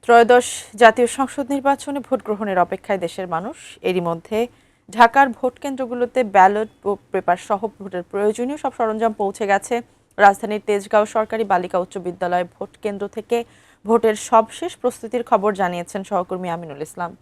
ত্রয়োদশ জাতীয় সংসদ নির্বাচনে ভোট গ্রহণের অপেক্ষায় দেশের মানুষ। এরই মধ্যে ঢাকার ভোট কেন্দ্রগুলোতে ব্যালট পেপার সহ ভোটের প্রয়োজনীয় সব সরঞ্জাম পৌঁছে গেছে। রাজধানীর তেজগাঁও সরকারি বালিকা উচ্চ বিদ্যালয় ভোট কেন্দ্র থেকে ভোটের সবশেষ প্রস্তুতির খবর জানিয়েছেন সহকর্মী আমিনুল ইসলাম।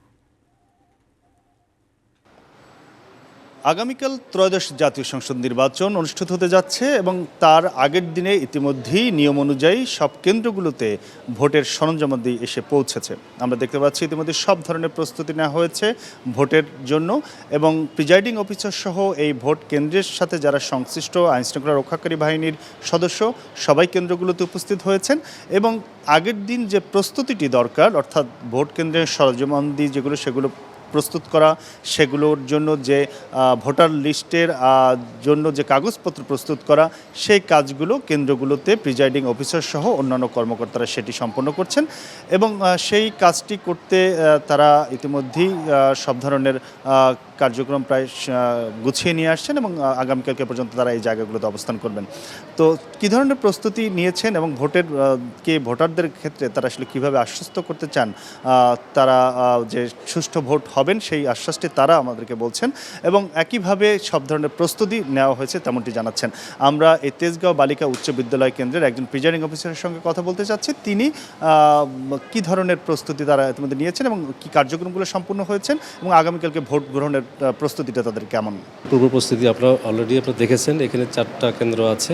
আগামীকাল ত্রয়োদশ জাতীয় সংসদ নির্বাচন অনুষ্ঠিত হতে যাচ্ছে এবং তার আগের দিনে ইতিমধ্যেই নিয়ম অনুযায়ী সব কেন্দ্রগুলোতে ভোটের সরঞ্জামাদি এসে পৌঁছেছে। আমরা দেখতে পাচ্ছি ইতিমধ্যে সব ধরনের প্রস্তুতি নেওয়া হয়েছে ভোটের জন্য এবং প্রিজাইডিং অফিসার সহ এই ভোট কেন্দ্রের সাথে যারা সংশ্লিষ্ট আইনশৃঙ্খলা রক্ষাকারী বাহিনীর সদস্য সবাই কেন্দ্রগুলোতে উপস্থিত হয়েছেন এবং আগের দিন যে প্রস্তুতিটি দরকার অর্থাৎ ভোট কেন্দ্রের সরঞ্জামাদি সেগুলো প্রস্তুত করা, সেগুলোর জন্য যে ভোটার লিস্টের জন্য যে কাগজপত্র প্রস্তুত করা, সেই কাজগুলো কেন্দ্রগুলোতে প্রিজাইডিং অফিসার সহ অন্যান্য কর্মকর্তারা সেটি সম্পন্ন করছেন এবং সেই কাজটি করতে তারা ইতিমধ্যেই সব ধরনের কার্যক্রম প্রায় গুছিয়ে নিয়ে আসছেন এবং আগামীকালকে পর্যন্ত তারা এই জায়গাগুলোতে অবস্থান করবেন। তো কী ধরনের প্রস্তুতি নিয়েছেন এবং ভোটারদের ক্ষেত্রে তারা আসলে কীভাবে আশ্বস্ত করতে চান তারা যে সুষ্ঠু ভোট হবেন সেই আশ্বাসটি তারা আমাদেরকে বলছেন এবং একইভাবে সব ধরনের প্রস্তুতি নেওয়া হয়েছে তেমনটি জানাচ্ছেন। আমরা এই তেজগাঁও বালিকা উচ্চ বিদ্যালয় কেন্দ্রের একজন প্রিজাইডিং অফিসারের সঙ্গে কথা বলতে চাচ্ছি। তিনি কী ধরনের প্রস্তুতি তারা ইতিমধ্যে নিয়েছেন এবং কী কার্যক্রমগুলো সম্পূর্ণ হয়েছেন এবং আগামীকালকে ভোট গ্রহণের প্রস্তুতিটা তাদের কেমন? পূর্ব প্রস্তুতি আপনারা অলরেডি দেখেছেন, এখানে 4টা কেন্দ্র আছে।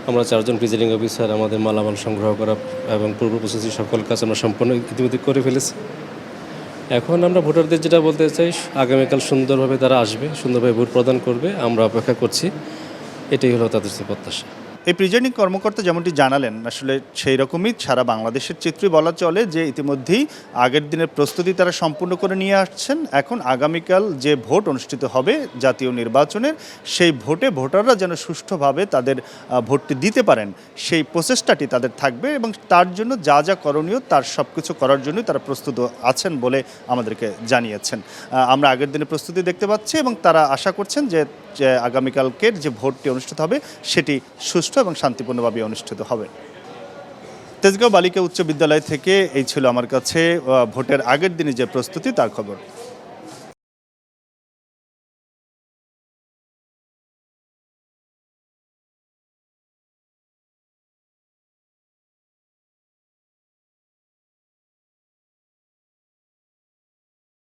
আমরা 4জন প্রিজাইডিং অফিসার আমাদের মালামাল সংগ্রহ করা এবং পূর্ব প্রস্তুতি সকল কাজ আমরা সম্পূর্ণ ইতিমধ্যে করে ফেলেছি। এখন আমরা ভোটারদের যেটা বলতে চাই, আগামীকাল সুন্দরভাবে তারা আসবে, সুন্দরভাবে ভোট প্রদান করবে, আমরা অপেক্ষা করছি। এটাই হলো তাদের প্রত্যাশা। এই প্রিজাইডিং কর্মকর্তা যেমনটি জানালেন, আসলে সেই রকমই সারা বাংলাদেশের চিত্রই বলা চলে যে ইতিমধ্যেই আগের দিনের প্রস্তুতি তারা সম্পূর্ণ করে নিয়ে আসছেন। এখন আগামীকাল যে ভোট অনুষ্ঠিত হবে জাতীয় নির্বাচনের, সেই ভোটে ভোটাররা যেন সুষ্ঠুভাবে তাদের ভোটটি দিতে পারেন সেই প্রচেষ্টাটি তাদের থাকবে এবং তার জন্য যা যা করণীয় তার সব কিছু করার জন্যই তারা প্রস্তুত আছেন বলে আমাদেরকে জানিয়েছেন। আমরা আগের দিনের প্রস্তুতি দেখতে পাচ্ছি এবং তারা আশা করছেন যে আগামীকালকের যে ভোটটি অনুষ্ঠিত হবে সেটি সুষ্ঠু এবং শান্তিপূর্ণভাবে অনুষ্ঠিত হবে। তেজগাঁও বালিকা উচ্চ বিদ্যালয় থেকে এই ছিল আমার কাছে ভোটের আগের দিনে যে প্রস্তুতি তার খবর।